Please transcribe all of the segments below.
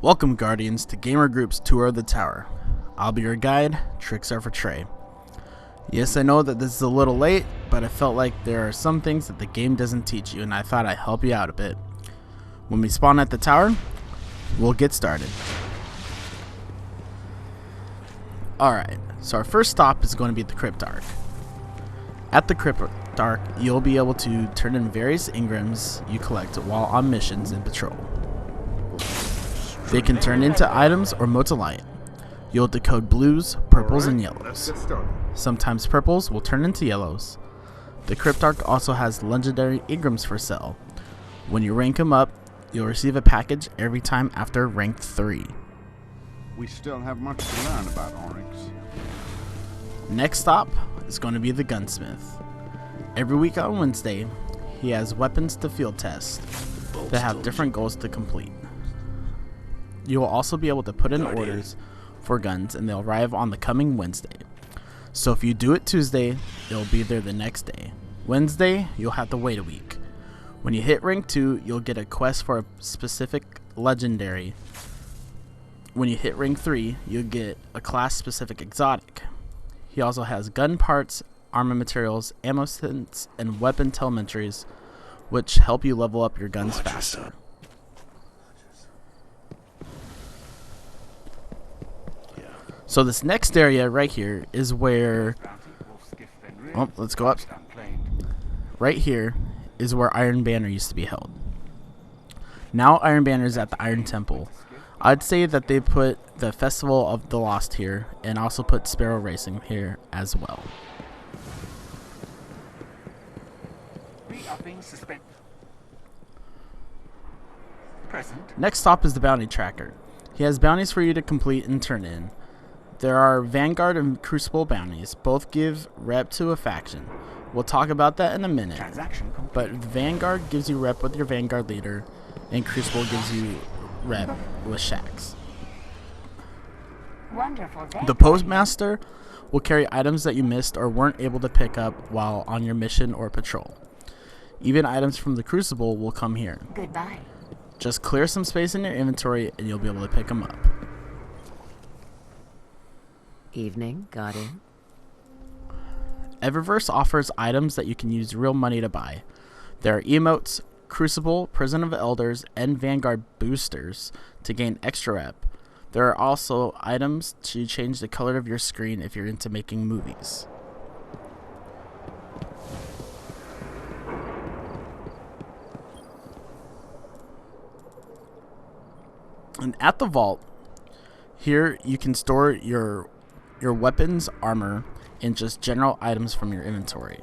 Welcome, Guardians, to Gamer Group's Tour of the Tower. I'll be your guide, Tricks are for Trey. Yes, I know that this is a little late, but I felt like there are some things that the game doesn't teach you, and I thought I'd help you out a bit. When we spawn at the tower, we'll get started. Alright, so our first stop is going to be the Crypt Dark. At the Crypt Dark, you'll be able to turn in various engrams you collect while on missions and patrol. They can turn into items or mote a light. You'll decode blues, purples, and yellows. Sometimes purples will turn into yellows. The Crypt Dark also has legendary engrams for sale. When you rank them up, you'll receive a package every time after rank 3. We still have much to learn about Oryx. Next stop is going to be the Gunsmith. Every week on Wednesday, he has weapons to field test that have different goals to complete. You will also be able to put in orders for guns, and they'll arrive on the coming Wednesday. So if you do it Tuesday, it'll be there the next day. Wednesday, you'll have to wait a week. When you hit rank 2, you'll get a quest for a specific legendary. When you hit rank 3, you'll get a class specific exotic. He also has gun parts, armor materials, ammo synths, and weapon telemetries, which help you level up your guns faster. So this next area right here is where, let's go up. Right here is where Iron Banner used to be held. Now Iron Banner is at the Iron Temple. I'd say that they put the Festival of the Lost here, and also put Sparrow Racing here as well. Next stop is the Bounty Tracker. He has bounties for you to complete and turn in. There are Vanguard and Crucible bounties. Both give rep to a faction. We'll talk about that in a minute. But Vanguard gives you rep with your Vanguard leader, and Crucible gives you rep with Shax. The Postmaster will carry items that you missed or weren't able to pick up while on your mission or patrol. Even items from the Crucible will come here. Goodbye. Just clear some space in your inventory and you'll be able to pick them up. Evening, Guardian. Eververse offers items that you can use real money to buy. There are emotes, Crucible, Prison of Elders, and Vanguard boosters to gain extra rep. There are also items to change the color of your screen if you're into making movies. And at the vault, here you can store your weapons, armor, and just general items from your inventory.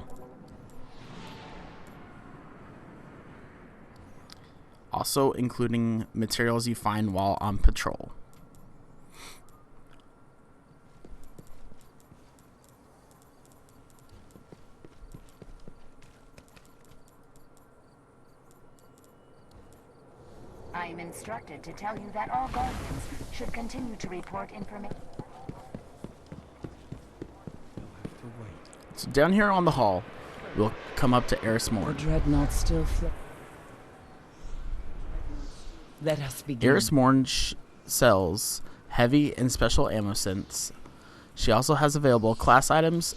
Also including materials you find while on patrol. I am instructed to tell you that all Guardians should continue to report information. So down here on the hall, we'll come up to Eris Morn. Dreadnought still Let us begin. Eris Morn sells heavy and special ammo synths. She also has available class items,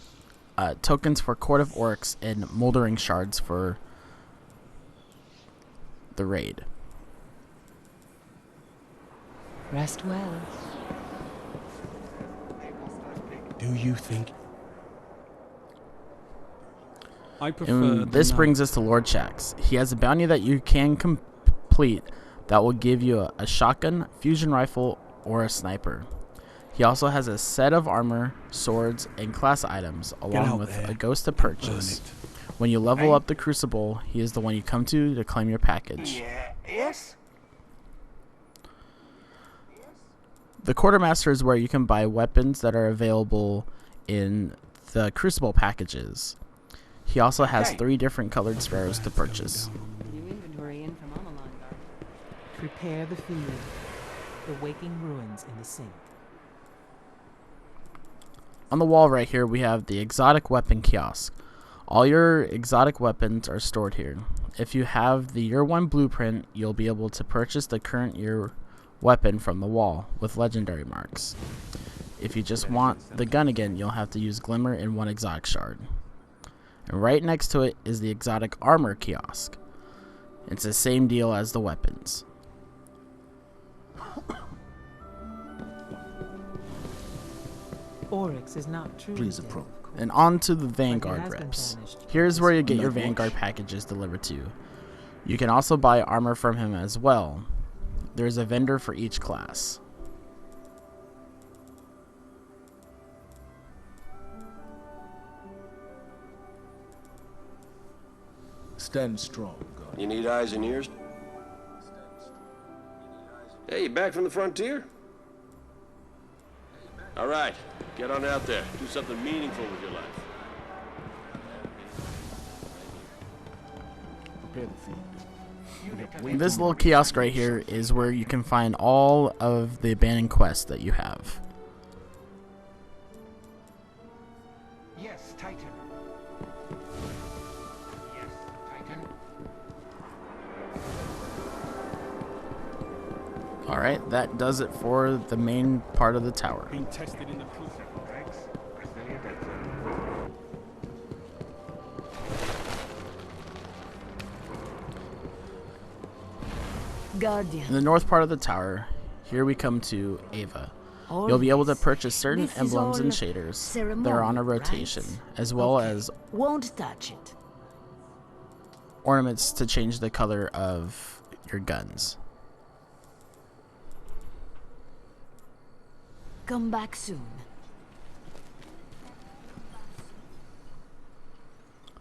tokens for Court of Oryx, and moldering shards for the raid. Rest well. Do you think? I prefer And this brings us to Lord Shax. He has a bounty that you can complete that will give you a shotgun, fusion rifle, or a sniper. He also has a set of armor, swords, and class items, along with a ghost to purchase. When you level up the Crucible, he is the one you come to claim your package. Yes? The Quartermaster is where you can buy weapons that are available in the Crucible packages. He also has 3 different colored sparrows to purchase. New inventory in from Guard. Prepare the field. The waking ruins in the sink. On the wall right here, we have the exotic weapon kiosk. All your exotic weapons are stored here. If you have the year 1 blueprint, you'll be able to purchase the current year weapon from the wall with legendary marks. If you just want the gun again, you'll have to use Glimmer and 1 exotic shard. And right next to it is the exotic armor kiosk. It's the same deal as the weapons. Oryx is not truly Please dead, approach. of course, And on to the but he Vanguard has been reps. banished. Here's where you get your Night Vanguard watch. packages delivered to you. You can also buy armor from him as well. There's a vendor for each class. Stand strong, God. You need eyes and ears? Hey, you back from the frontier? All right, get on out there. Do something meaningful with your life. Prepare the feed. This little kiosk right here is where you can find all of the abandoned quests that you have. Yes, Titan. Yes, Titan. Alright, that does it for the main part of the tower. Being tested in the truth. Rex, I say it. Guardian. In the north part of the tower, here we come to Ava. You'll be able to purchase certain This is emblems and all shaders that are on a ceremonial, rotation, right? as well Okay. as Won't touch it. ornaments to change the color of your guns. Come back soon.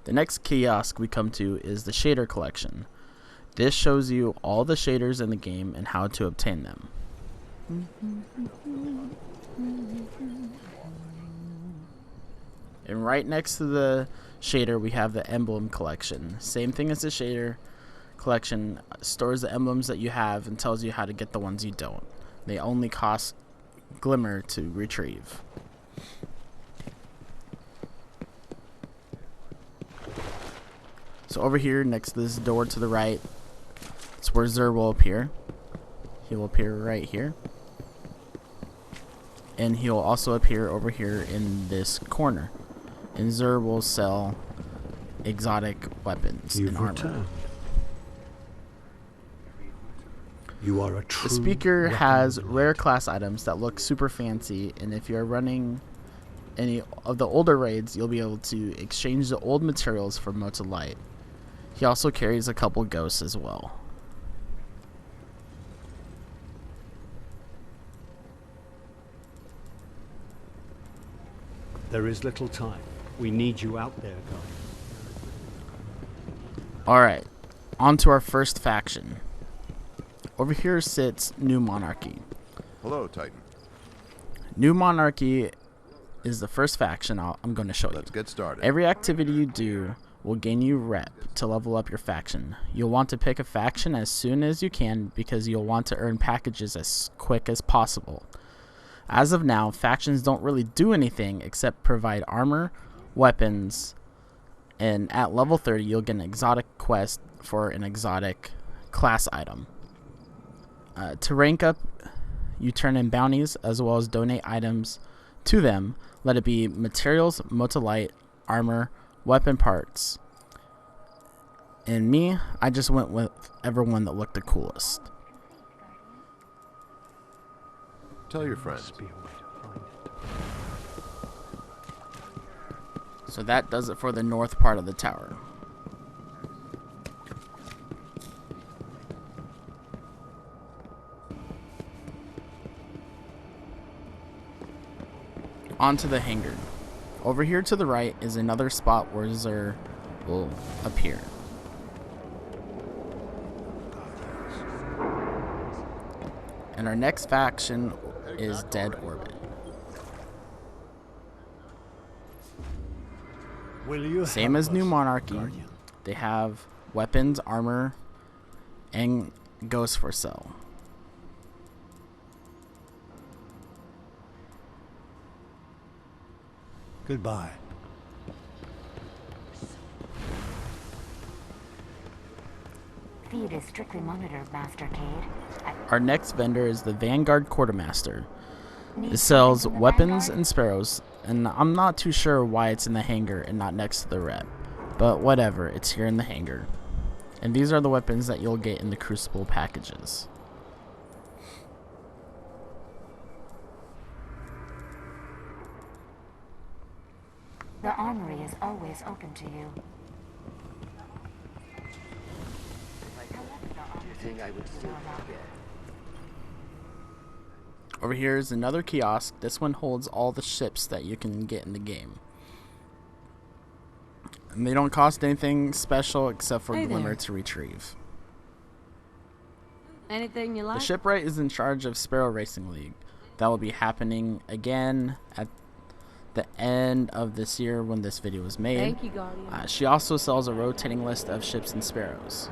The next kiosk we come to is the shader collection. This shows you all the shaders in the game and how to obtain them. And right next to the shader we have the Emblem Collection. Same thing as the shader collection, stores the emblems that you have and tells you how to get the ones you don't. They only cost Glimmer to retrieve. So over here next to this door to the right, it's where Zer will appear. He will appear right here. And he'll also appear over here in this corner. And Zer will sell exotic weapons and You've armor. returned. You are a true The speaker weapon has of the rare light. class items that look super fancy, and if you're running any of the older raids, you'll be able to exchange the old materials for motes of light. He also carries a couple ghosts as well. There is little time. We need you out there, guys. Alright, on to our first faction. Over here sits New Monarchy. Hello, Titan. New Monarchy is the first faction I'm going to show you. Let's get started. Every activity you do will gain you rep to level up your faction. You'll want to pick a faction as soon as you can because you'll want to earn packages as quick as possible. As of now, factions don't really do anything except provide armor, weapons, and at level 30 you'll get an exotic quest for an exotic class item. To rank up, you turn in bounties as well as donate items to them. Let it be materials, motes of light, armor, weapon parts. And me, I just went with everyone that looked the coolest. Tell your friends. Must be a way to find it. So that does it for the north part of the tower. Onto the hangar. Over here to the right is another spot where Zer will appear. And our next faction is Dead Orbit. Will you Same help as New us, Monarchy. Guardian? They have weapons, armor, and ghosts for sale. Goodbye. Feed is strictly monitored, Master Cade. Our next vendor is the Vanguard Quartermaster. Need It sells something from the weapons Vanguard? and sparrows, and I'm not too sure why it's in the hangar and not next to the rep. But whatever, it's here in the hangar. And these are the weapons that you'll get in the Crucible packages. The armory is always open to you. Do you think I would still be here? Over here is another kiosk. This one holds all the ships that you can get in the game. And they don't cost anything special except for Hey Glimmer there. to retrieve. Anything you The like? shipwright is in charge of Sparrow Racing League. That will be happening again at the end of this year when this video was made. Thank you, Guardian. She also sells a rotating list of ships and sparrows.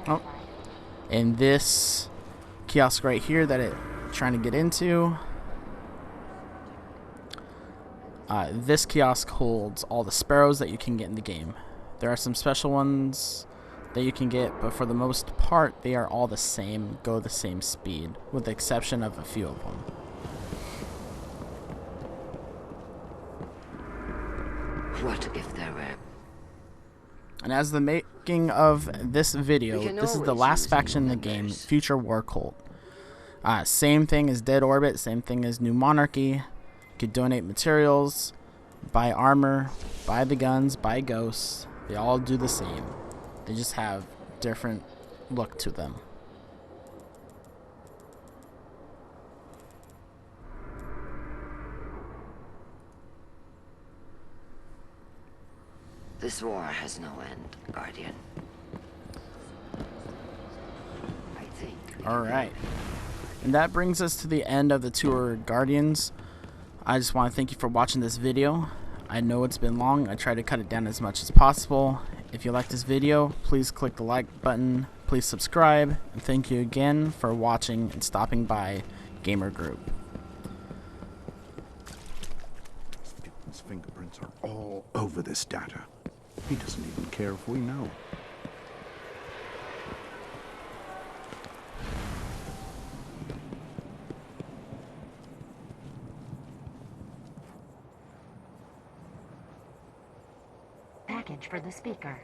Oh, and this kiosk right here that it's trying to get into. This kiosk holds all the sparrows that you can get in the game. There are some special ones that you can get, but for the most part, they are all the same, go the same speed, with the exception of a few of them. What if there were? And as the making of this video, We can this is the always last use faction in the new game, members. Future War Cult. Same thing as Dead Orbit, same thing as New Monarchy. You could donate materials, buy armor, buy the guns, buy ghosts. They all do the same. They just have different look to them. This war has no end, Guardian. I think. Alright. And that brings us to the end of the tour, Guardians. I just want to thank you for watching this video. I know it's been long. I try to cut it down as much as possible. If you like this video, please click the like button. Please subscribe. And thank you again for watching and stopping by Gamer Group. His fingerprints are all over this data. He doesn't even care if we know. Package for the speaker.